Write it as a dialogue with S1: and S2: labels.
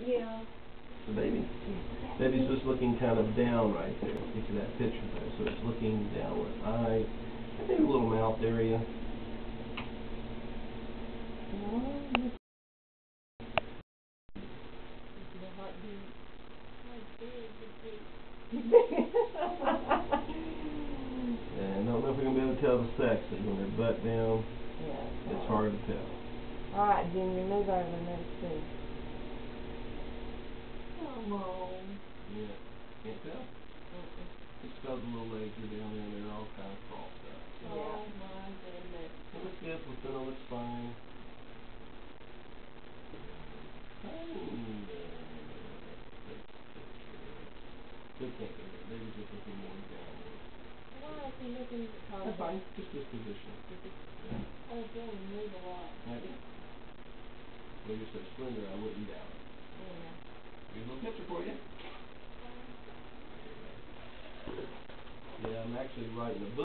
S1: Yeah.
S2: The baby's just looking kind of down right there. Look at that picture there. So it's looking downward. Eyes, maybe a little mouth area. And I don't know if we're going to be able to tell the sex, but when they're butt down,
S1: yeah,
S2: it's hard to tell.
S1: Alright, Junior, move over and let's see. Come on.
S2: Yeah, can't tell? Just because the little legs are down there and they're all kind of crossed up.
S1: So. Oh my goodness.
S2: It looks good. We'll sit on its spine. They can't get there. They were just looking more downward.
S1: Why is he looking at the
S2: That's fine. Just this position.
S1: Yeah. Oh, it's only move a lot.
S2: Maybe. Well, you're so slender, I wouldn't doubt it.
S1: Yeah.
S2: Here's a little picture for you. Yeah, I'm actually writing a book.